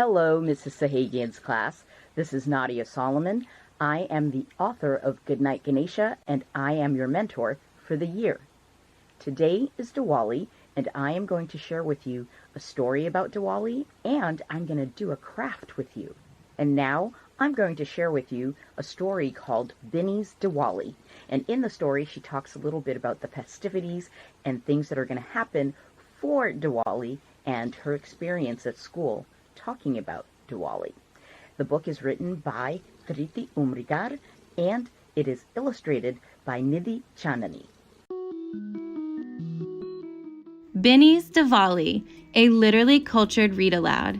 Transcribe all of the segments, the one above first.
Hello, Mrs. Sahagian's class. This is Nadia Salomon. I am the author of Goodnight Ganesha, and I am your mentor for the year. Today is Diwali, and I am going to share with you a story about Diwali, and I'm going to do a craft with you. And now I'm going to share with you a story called Binny's Diwali. And in the story, she talks a little bit about the festivities and things that are going to happen for Diwali and her experience at school talking about Diwali. The book is written by Thrity Umrigar, and it is illustrated by Nidhi Chanani. Binny's Diwali, a literally cultured read-aloud.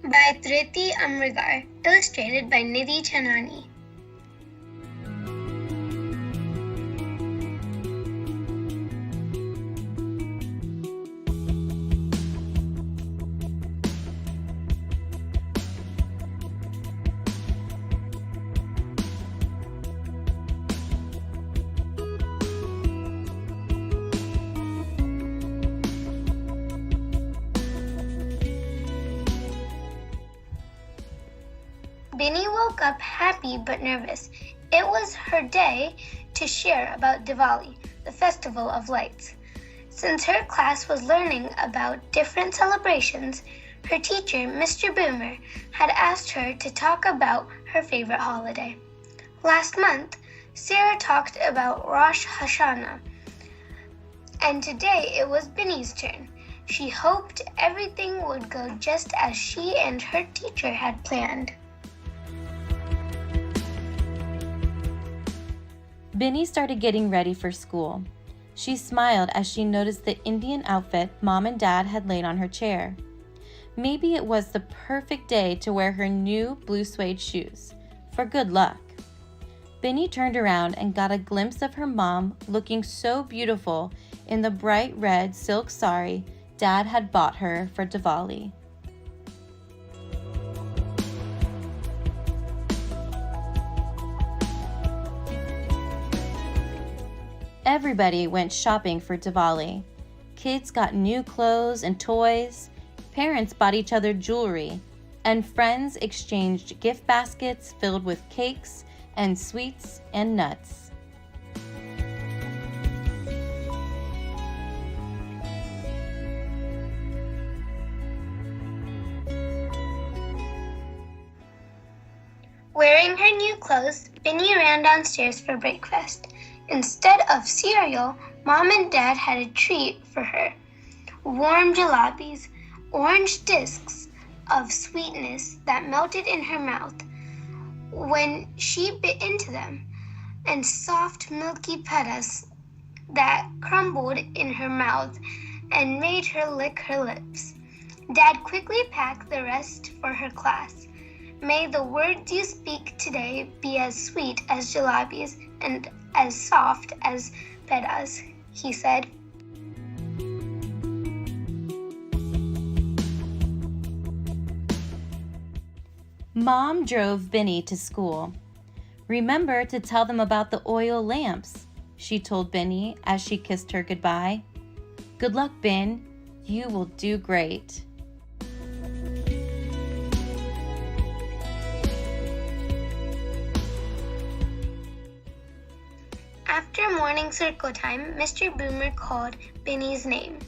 By Thrity Umrigar, illustrated by Nidhi Chanani. Binny woke up happy but nervous. It was her day to share about Diwali, the festival of lights. Since her class was learning about different celebrations, her teacher, Mr. Boomer, had asked her to talk about her favorite holiday. Last month, Sarah talked about Rosh Hashanah, and today it was Binny's turn. She hoped everything would go just as she and her teacher had planned. Binny started getting ready for school. She smiled as she noticed the Indian outfit Mom and Dad had laid on her chair. Maybe it was the perfect day to wear her new blue suede shoes, for good luck. Binny turned around and got a glimpse of her mom looking so beautiful in the bright red silk sari Dad had bought her for Diwali. Everybody went shopping for Diwali. Kids got new clothes and toys, parents bought each other jewelry, and friends exchanged gift baskets filled with cakes and sweets and nuts. Wearing her new clothes, Binny ran downstairs for breakfast. Instead of cereal, Mom and Dad had a treat for her. Warm jalabis, orange discs of sweetness that melted in her mouth when she bit into them, and soft milky petals that crumbled in her mouth and made her lick her lips. Dad quickly packed the rest for her class. May the words you speak today be as sweet as jalabis and as soft as pedas, he said. Mom drove Binny to school. Remember to tell them about the oil lamps, she told Binny as she kissed her goodbye. Good luck, Bin. You will do great. After morning circle time, Mr. Boomer called Binny's name.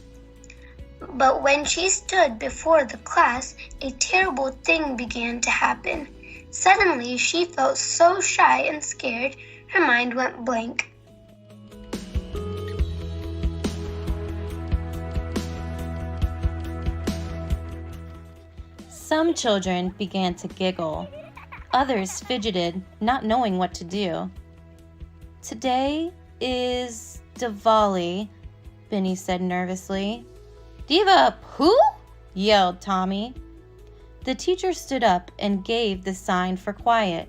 But when she stood before the class, a terrible thing began to happen. Suddenly, she felt so shy and scared, her mind went blank. Some children began to giggle. Others fidgeted, not knowing what to do. Today is Diwali, Binny said nervously. Diva, who? Yelled Tommy. The teacher stood up and gave the sign for quiet.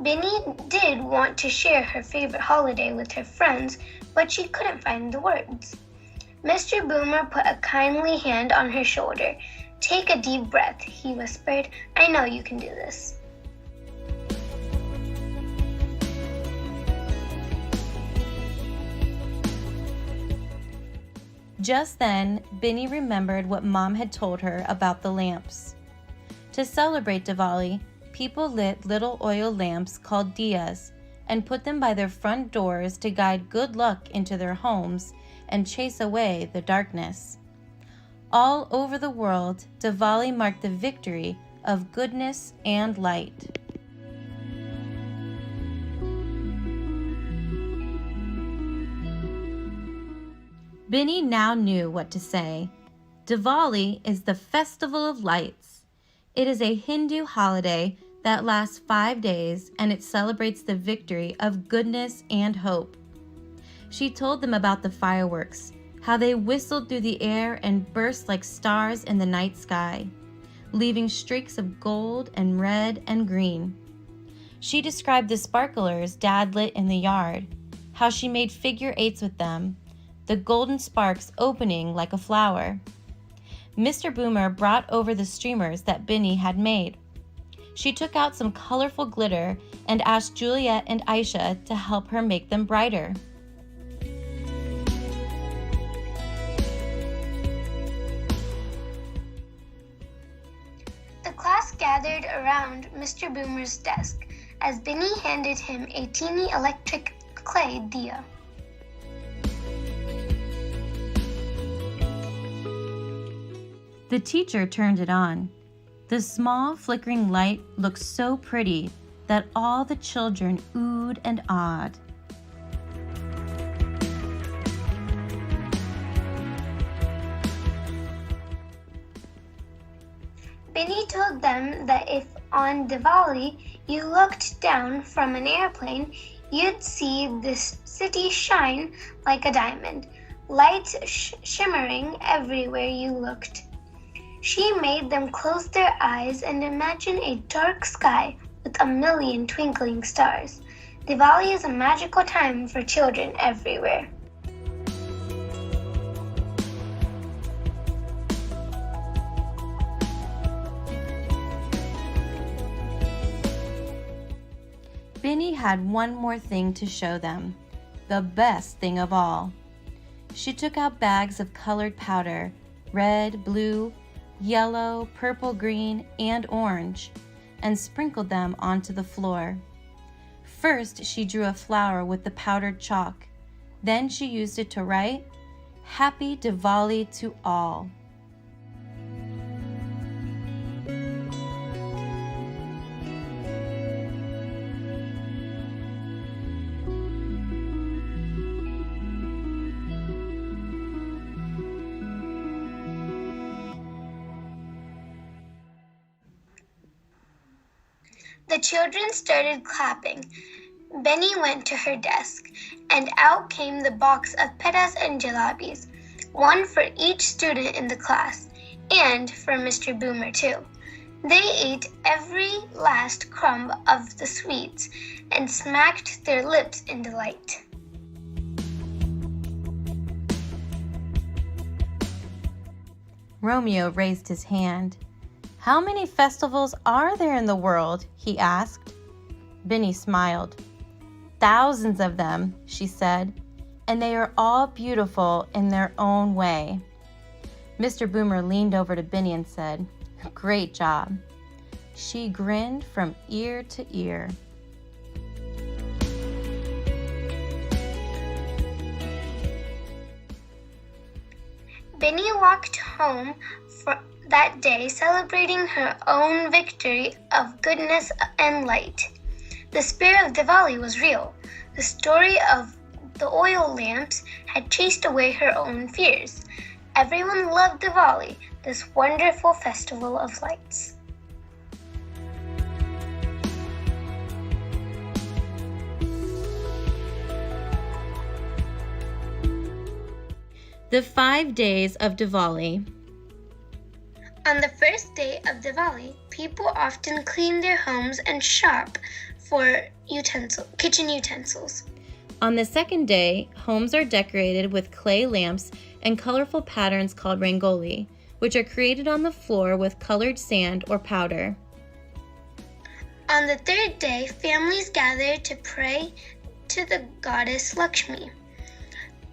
Binny did want to share her favorite holiday with her friends, but she couldn't find the words. Mr. Boomer put a kindly hand on her shoulder. Take a deep breath, he whispered. I know you can do this. Just then, Binny remembered what Mom had told her about the lamps. To celebrate Diwali, people lit little oil lamps called diyas and put them by their front doors to guide good luck into their homes and chase away the darkness. All over the world, Diwali marked the victory of goodness and light. Binny now knew what to say. Diwali is the festival of lights. It is a Hindu holiday that lasts 5 days, and it celebrates the victory of goodness and hope. She told them about the fireworks, how they whistled through the air and burst like stars in the night sky, leaving streaks of gold and red and green. She described the sparklers Dad lit in the yard, how she made figure eights with them, the golden sparks opening like a flower. Mr. Boomer brought over the streamers that Binny had made. She took out some colorful glitter and asked Juliet and Aisha to help her make them brighter. The class gathered around Mr. Boomer's desk as Binny handed him a teeny electric clay diya. The teacher turned it on. The small flickering light looked so pretty that all the children oohed and awed. Binny told them that if on Diwali you looked down from an airplane, you'd see this city shine like a diamond, lights shimmering everywhere you looked. She made them close their eyes and imagine a dark sky with a million twinkling stars. Diwali is a magical time for children everywhere. Binny had one more thing to show them, the best thing of all. She took out bags of colored powder, red, blue, yellow, purple, green, and orange, and sprinkled them onto the floor. First, she drew a flower with the powdered chalk. Then she used it to write, "Happy Diwali to all." The children started clapping. Binny went to her desk, and out came the box of petas and jalabis, one for each student in the class, and for Mr. Boomer too. They ate every last crumb of the sweets and smacked their lips in delight. Romeo raised his hand. "How many festivals are there in the world?" he asked. Binny smiled. "Thousands of them," she said, "and they are all beautiful in their own way." Mr. Boomer leaned over to Binny and said, "Great job." She grinned from ear to ear. Binny walked home that day celebrating her own victory of goodness and light. The spirit of Diwali was real. The story of the oil lamps had chased away her own fears. Everyone loved Diwali, this wonderful festival of lights. The 5 days of Diwali. On the first day of Diwali, people often clean their homes and shop for kitchen utensils. On the second day, homes are decorated with clay lamps and colorful patterns called rangoli, which are created on the floor with colored sand or powder. On the third day, families gather to pray to the goddess Lakshmi.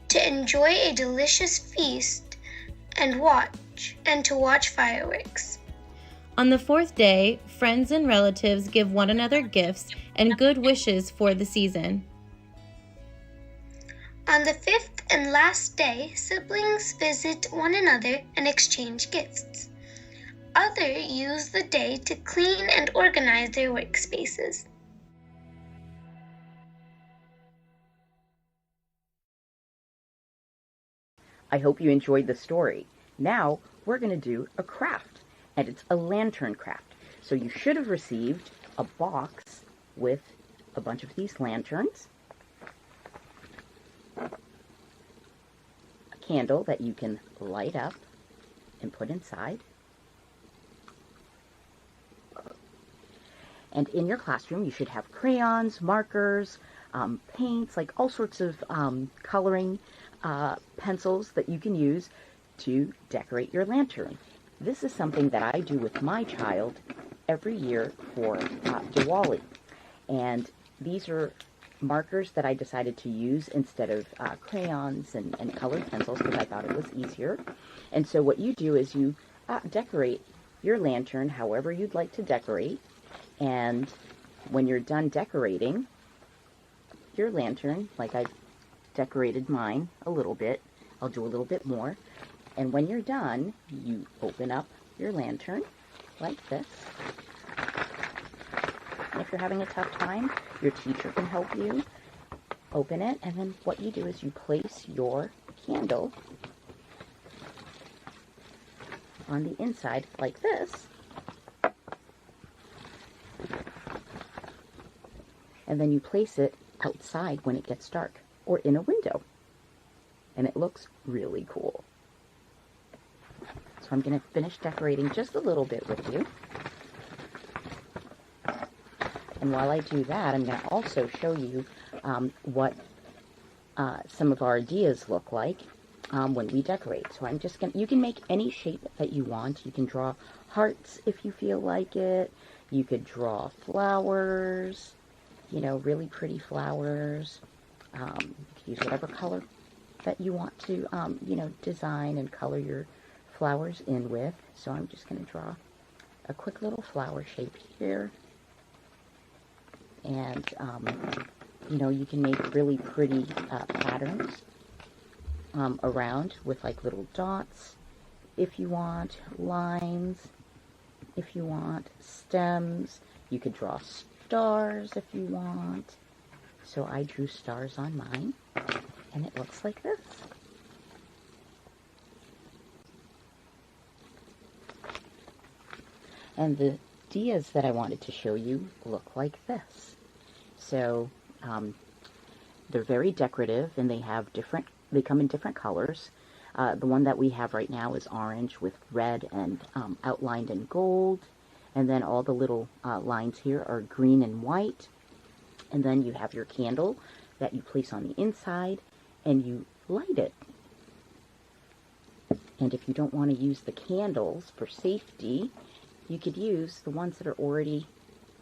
to enjoy a delicious feast and to watch fireworks. On the fourth day, friends and relatives give one another gifts and good wishes for the season. On the fifth and last day, siblings visit one another and exchange gifts. Others use the day to clean and organize their workspaces. I hope you enjoyed the story. Now we're going to do a craft, and it's a lantern craft. So you should have received a box with a bunch of these lanterns, a candle that you can light up and put inside. And in your classroom, you should have crayons, markers, paints, like all sorts of coloring pencils that you can use to decorate your lantern. This is something that I do with my child every year for Diwali. And these are markers that I decided to use instead of crayons and colored pencils because I thought it was easier. And so what you do is you decorate your lantern however you'd like to decorate. And when you're done decorating your lantern, like I've decorated mine a little bit, I'll do a little bit more. And when you're done, you open up your lantern like this. And if you're having a tough time, your teacher can help you open it. And then what you do is you place your candle on the inside like this. And then you place it outside when it gets dark or in a window. And it looks really cool. So I'm going to finish decorating just a little bit with you. And while I do that, I'm going to also show you what some of our ideas look like when we decorate. So I'm just going to, you can make any shape that you want. You can draw hearts if you feel like it. You could draw flowers, you know, really pretty flowers. You could use whatever color that you want to, you know, design and color your flowers in with. So I'm just going to draw a quick little flower shape here. And, you know, you can make really pretty patterns around with like little dots if you want, lines if you want, stems. You could draw stars if you want. So I drew stars on mine, and it looks like this. And the ideas that I wanted to show you look like this. So they're very decorative, and they come in different colors. The one that we have right now is orange with red and outlined in gold. And then all the little lines here are green and white. And then you have your candle that you place on the inside and you light it. And if you don't want to use the candles for safety, you could use the ones that are already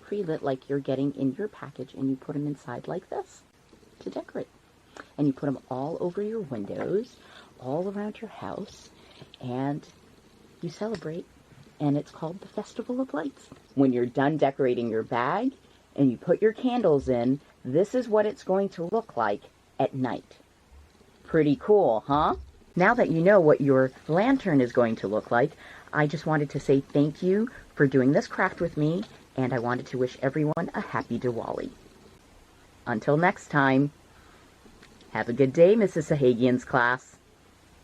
pre-lit like you're getting in your package, and you put them inside like this to decorate. And you put them all over your windows, all around your house, and you celebrate. And it's called the Festival of Lights. When you're done decorating your bag and you put your candles in, this is what it's going to look like at night. Pretty cool, huh? Now that you know what your lantern is going to look like, I just wanted to say thank you for doing this craft with me, and I wanted to wish everyone a happy Diwali. Until next time, have a good day, Mrs. Sahagian's class.